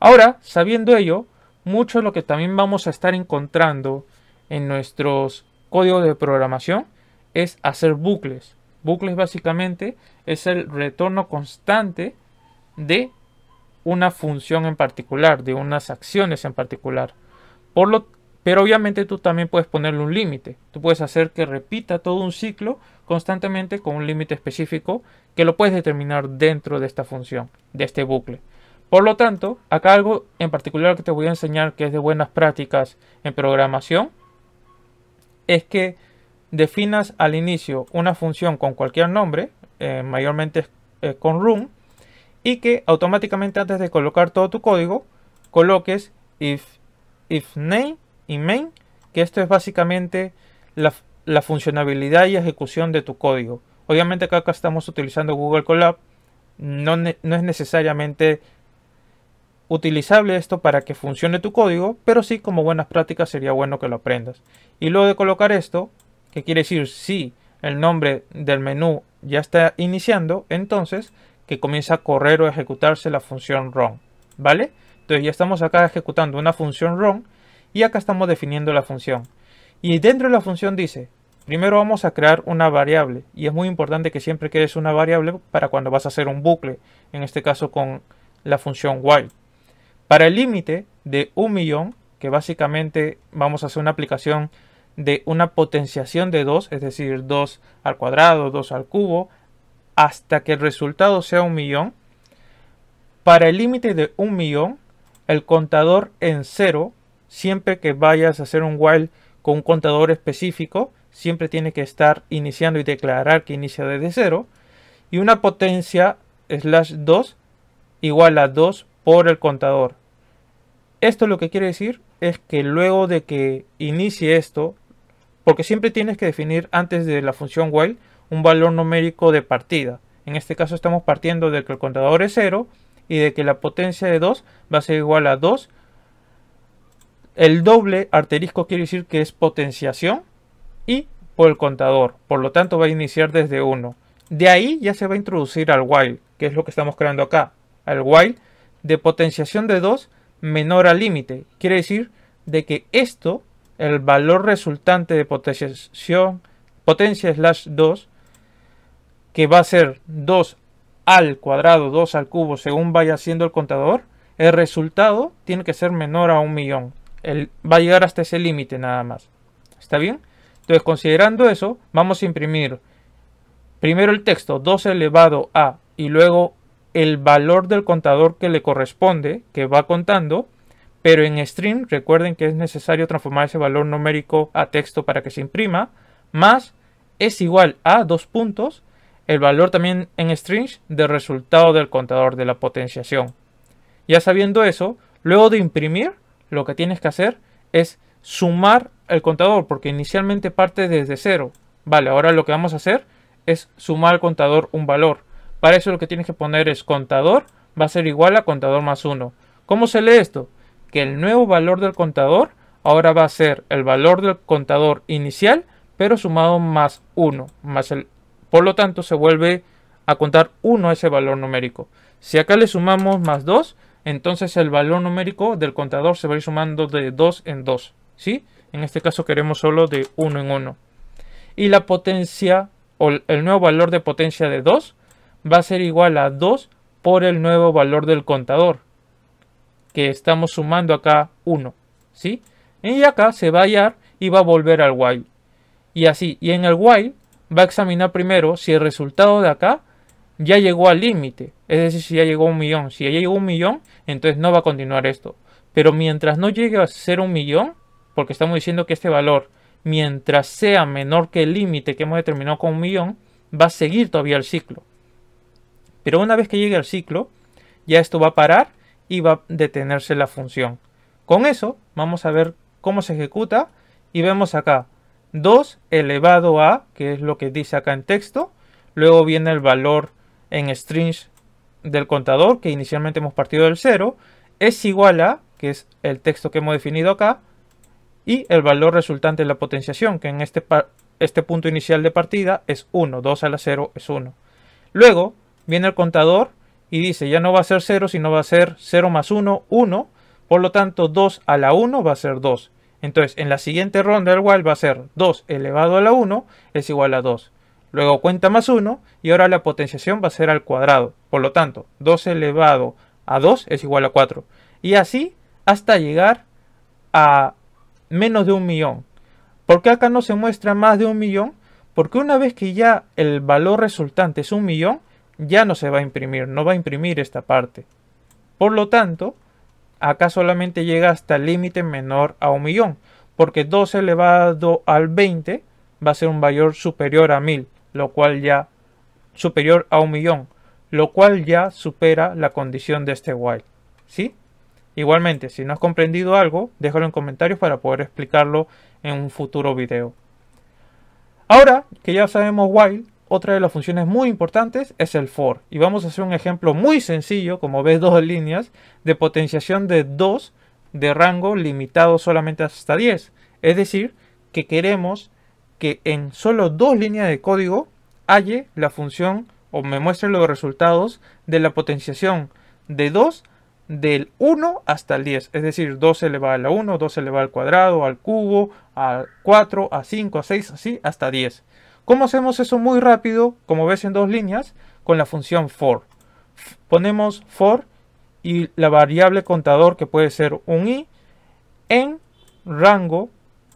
Ahora, sabiendo ello, mucho de lo que también vamos a estar encontrando en nuestros códigos de programación es hacer bucles. Bucles básicamente es el retorno constante de una función en particular, de unas acciones en particular. Pero obviamente tú también puedes ponerle un límite. Tú puedes hacer que repita todo un ciclo constantemente con un límite específico que lo puedes determinar dentro de esta función, de este bucle. Por lo tanto, acá algo en particular que te voy a enseñar que es de buenas prácticas en programación es que definas al inicio una función con cualquier nombre, mayormente con room, y que automáticamente antes de colocar todo tu código coloques if name y main, que esto es básicamente la funcionalidad y ejecución de tu código. Obviamente acá estamos utilizando Google Colab, no es necesariamente utilizable esto para que funcione tu código, pero sí como buenas prácticas sería bueno que lo aprendas. Y luego de colocar esto, que quiere decir si el nombre del menú ya está iniciando, entonces que comienza a correr o ejecutarse la función run, ¿vale? Entonces ya estamos acá ejecutando una función run y acá estamos definiendo la función. Y dentro de la función dice, primero vamos a crear una variable y es muy importante que siempre crees una variable para cuando vas a hacer un bucle, en este caso con la función while. Para el límite de 1.000.000, que básicamente vamos a hacer una aplicación de una potenciación de 2, es decir, 2 al cuadrado, 2 al cubo, hasta que el resultado sea 1.000.000. Para el límite de 1.000.000, el contador en 0, siempre que vayas a hacer un while con un contador específico, siempre tiene que estar iniciando y declarar que inicia desde 0. Y una potencia /2 igual a 2 por el contador. Esto lo que quiere decir es que luego de que inicie esto, porque siempre tienes que definir antes de la función while un valor numérico de partida. En este caso estamos partiendo de que el contador es 0 y de que la potencia de 2 va a ser igual a 2. El doble asterisco quiere decir que es potenciación y por el contador. Por lo tanto va a iniciar desde 1. De ahí ya se va a introducir al while, que es lo que estamos creando acá. Al while de potenciación de 2 menor al límite. Quiere decir de que esto, el valor resultante de potencia /2, que va a ser 2 al cuadrado, 2 al cubo, según vaya haciendo el contador, el resultado tiene que ser menor a 1.000.000. Va a llegar hasta ese límite nada más. ¿Está bien? Entonces, considerando eso, vamos a imprimir primero el texto 2 elevado a y luego el valor del contador que le corresponde, que va contando, pero en string, recuerden que es necesario transformar ese valor numérico a texto para que se imprima, más es igual a 2 puntos, el valor también en strings del resultado del contador de la potenciación. Ya sabiendo eso, luego de imprimir, lo que tienes que hacer es sumar el contador, porque inicialmente parte desde 0. Vale, ahora lo que vamos a hacer es sumar al contador un valor. Para eso lo que tienes que poner es contador va a ser igual a contador más 1. ¿Cómo se lee esto? Que el nuevo valor del contador ahora va a ser el valor del contador inicial, pero sumado más 1. Por lo tanto, se vuelve a contar 1 ese valor numérico. Si acá le sumamos más 2, entonces el valor numérico del contador se va a ir sumando de 2 en 2. ¿Sí? En este caso queremos solo de 1 en 1. Y la potencia, o el nuevo valor de potencia de 2, va a ser igual a 2 por el nuevo valor del contador, que estamos sumando acá 1, ¿sí? Y acá se va a hallar y va a volver al while. Y así, y en el while va a examinar primero si el resultado de acá ya llegó al límite, es decir, si ya llegó a 1.000.000. Si ya llegó a 1.000.000, entonces no va a continuar esto. Pero mientras no llegue a ser 1.000.000, porque estamos diciendo que este valor, mientras sea menor que el límite que hemos determinado con 1.000.000, va a seguir todavía el ciclo. Pero una vez que llegue al ciclo, ya esto va a parar y va a detenerse la función. Con eso vamos a ver cómo se ejecuta y vemos acá 2 elevado a, que es lo que dice acá en texto. Luego viene el valor en strings del contador, que inicialmente hemos partido del 0, es igual a, que es el texto que hemos definido acá, y el valor resultante de la potenciación, que en este punto inicial de partida es 1, 2 a la 0 es 1. Luego viene el contador y dice ya no va a ser 0, sino va a ser 0 más 1, 1. Por lo tanto, 2 a la 1 va a ser 2. Entonces, en la siguiente ronda del while va a ser 2 elevado a la 1 es igual a 2. Luego cuenta más 1 y ahora la potenciación va a ser al cuadrado. Por lo tanto, 2 elevado a 2 es igual a 4. Y así hasta llegar a menos de 1.000.000. ¿Por qué acá no se muestra más de 1.000.000? Porque una vez que ya el valor resultante es 1.000.000, ya no se va a imprimir, no va a imprimir esta parte. Por lo tanto, acá solamente llega hasta el límite menor a 1.000.000, porque 2 elevado al 20 va a ser un valor superior a 1.000, lo cual ya superior a 1.000.000, lo cual ya supera la condición de este while. ¿Sí? Igualmente, si no has comprendido algo, déjalo en comentarios para poder explicarlo en un futuro video. Ahora que ya sabemos while, otra de las funciones muy importantes es el for. Y vamos a hacer un ejemplo muy sencillo, como ves, 2 líneas de potenciación de 2 de rango limitado solamente hasta 10. Es decir, que queremos que en solo 2 líneas de código halle la función o me muestre los resultados de la potenciación de 2 del 1 hasta el 10. Es decir, 2 elevado a la 1, 2 elevado al cuadrado, al cubo, a 4, a 5, a 6, así hasta 10. ¿Cómo hacemos eso muy rápido? Como ves en 2 líneas, con la función for. Ponemos for y la variable contador, que puede ser un i, en rango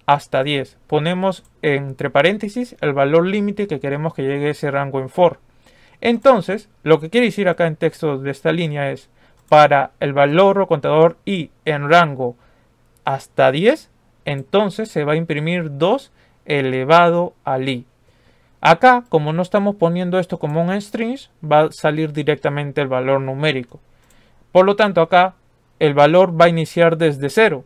hasta 10. Ponemos entre paréntesis el valor límite que queremos que llegue ese rango en for. Entonces, lo que quiere decir acá en texto de esta línea es, para el valor o contador i en rango hasta 10, entonces se va a imprimir 2 elevado al i. Acá, como no estamos poniendo esto como un string, va a salir directamente el valor numérico. Por lo tanto, acá el valor va a iniciar desde 0,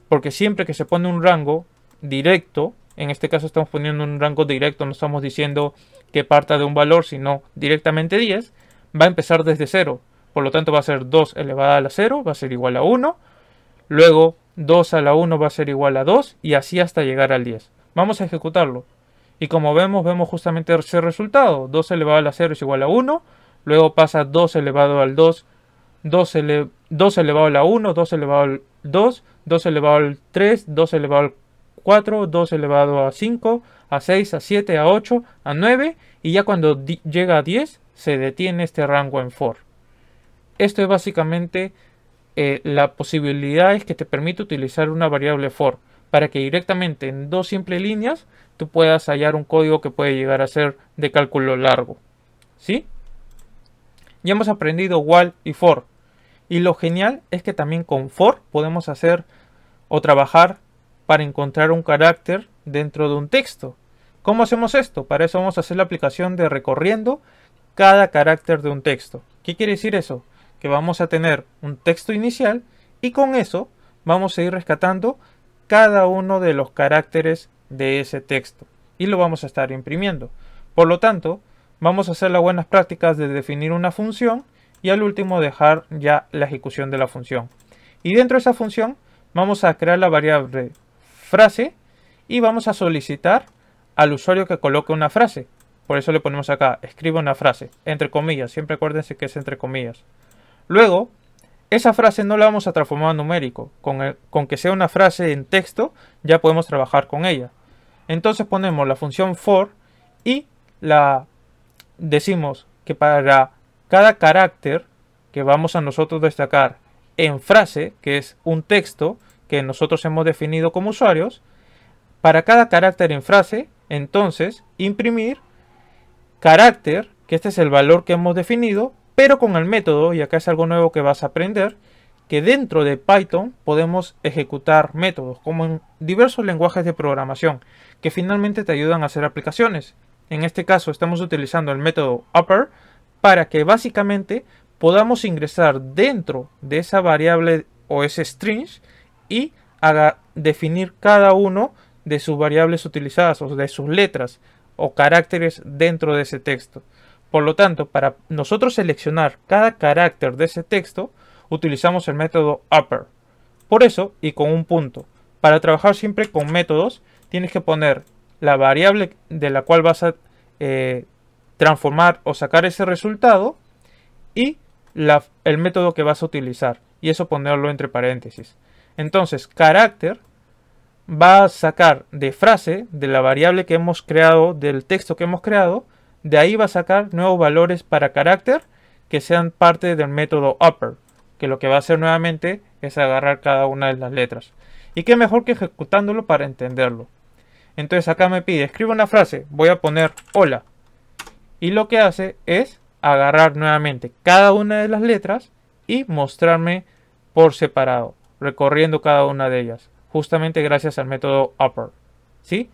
porque siempre que se pone un rango directo, en este caso estamos poniendo un rango directo, no estamos diciendo que parta de un valor, sino directamente 10, va a empezar desde 0. Por lo tanto, va a ser 2 elevado a la 0, va a ser igual a 1. Luego, 2 a la 1 va a ser igual a 2, y así hasta llegar al 10. Vamos a ejecutarlo. Y como vemos justamente ese resultado. 2 elevado a la 0 es igual a 1. Luego pasa 2 elevado al 2, 2 elevado a la 1, 2 elevado al 2, 2 elevado al 3, 2 elevado al 4, 2 elevado a 5, a 6, a 7, a 8, a 9. Y ya cuando llega a 10, se detiene este rango en for. Esto es básicamente la posibilidad es que te permite utilizar una variable for para que directamente en 2 simples líneas tú puedas hallar un código que puede llegar a ser de cálculo largo. ¿Sí? Ya hemos aprendido while y for. Y lo genial es que también con for podemos hacer o trabajar para encontrar un carácter dentro de un texto. ¿Cómo hacemos esto? Para eso vamos a hacer la aplicación de recorriendo cada carácter de un texto. ¿Qué quiere decir eso? Que vamos a tener un texto inicial y con eso vamos a ir rescatando cada uno de los caracteres de ese texto y lo vamos a estar imprimiendo. Por lo tanto, vamos a hacer las buenas prácticas de definir una función y al último dejar ya la ejecución de la función. Y dentro de esa función vamos a crear la variable frase y vamos a solicitar al usuario que coloque una frase. Por eso le ponemos acá, escribe una frase, entre comillas, siempre acuérdense que es entre comillas. Luego, esa frase no la vamos a transformar en numérico. Con que sea una frase en texto, ya podemos trabajar con ella. Entonces ponemos la función for y decimos que para cada carácter que vamos a nosotros destacar en frase, que es un texto que nosotros hemos definido como usuarios, para cada carácter en frase, entonces imprimir carácter, que este es el valor que hemos definido, pero con el método, y acá es algo nuevo que vas a aprender, que dentro de Python podemos ejecutar métodos, como en diversos lenguajes de programación, que finalmente te ayudan a hacer aplicaciones. En este caso estamos utilizando el método upper para que básicamente podamos ingresar dentro de esa variable o ese string y definir cada uno de sus variables utilizadas o de sus letras o caracteres dentro de ese texto. Por lo tanto, para nosotros seleccionar cada carácter de ese texto, utilizamos el método upper. Por eso, y con un punto, para trabajar siempre con métodos, tienes que poner la variable de la cual vas a transformar o sacar ese resultado y el método que vas a utilizar y eso ponerlo entre paréntesis. Entonces, carácter va a sacar de frase, de la variable que hemos creado, del texto que hemos creado, de ahí va a sacar nuevos valores para carácter que sean parte del método upper, que lo que va a hacer nuevamente es agarrar cada una de las letras. Y qué mejor que ejecutándolo para entenderlo. Entonces acá me pide, escribe una frase, voy a poner hola. Y lo que hace es agarrar nuevamente cada una de las letras y mostrarme por separado, recorriendo cada una de ellas, justamente gracias al método upper. ¿Sí?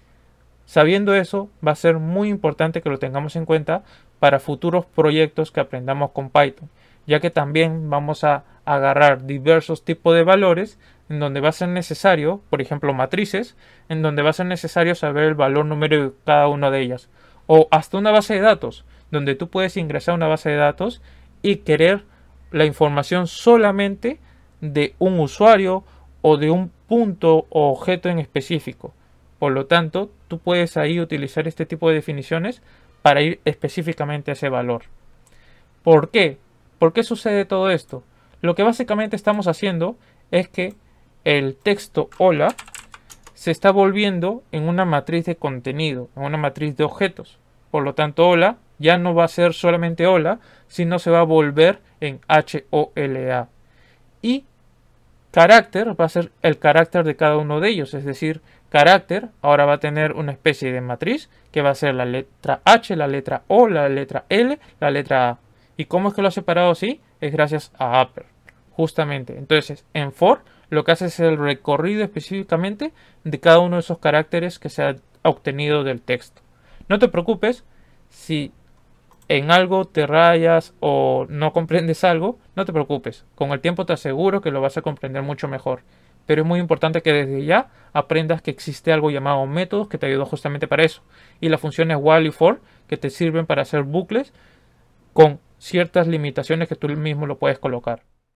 Sabiendo eso, va a ser muy importante que lo tengamos en cuenta para futuros proyectos que aprendamos con Python, ya que también vamos a agarrar diversos tipos de valores en donde va a ser necesario, por ejemplo, matrices, en donde va a ser necesario saber el valor numérico de cada una de ellas, o hasta una base de datos, donde tú puedes ingresar a una base de datos y querer la información solamente de un usuario o de un punto o objeto en específico. Por lo tanto, tú puedes ahí utilizar este tipo de definiciones para ir específicamente a ese valor. ¿Por qué? ¿Por qué sucede todo esto? Lo que básicamente estamos haciendo es que el texto hola se está volviendo en una matriz de contenido, en una matriz de objetos. Por lo tanto, hola ya no va a ser solamente hola, sino se va a volver en HOLA. Y carácter va a ser el carácter de cada uno de ellos, es decir, carácter ahora va a tener una especie de matriz que va a ser la letra H, la letra O, la letra L, la letra A. ¿Y cómo es que lo ha separado así? Es gracias a upper, justamente. Entonces, en for lo que hace es el recorrido específicamente de cada uno de esos caracteres que se ha obtenido del texto. No te preocupes si en algo te rayas o no comprendes algo, no te preocupes. Con el tiempo te aseguro que lo vas a comprender mucho mejor. Pero es muy importante que desde ya aprendas que existe algo llamado métodos que te ayuda justamente para eso. Y las funciones while y for que te sirven para hacer bucles con ciertas limitaciones que tú mismo lo puedes colocar.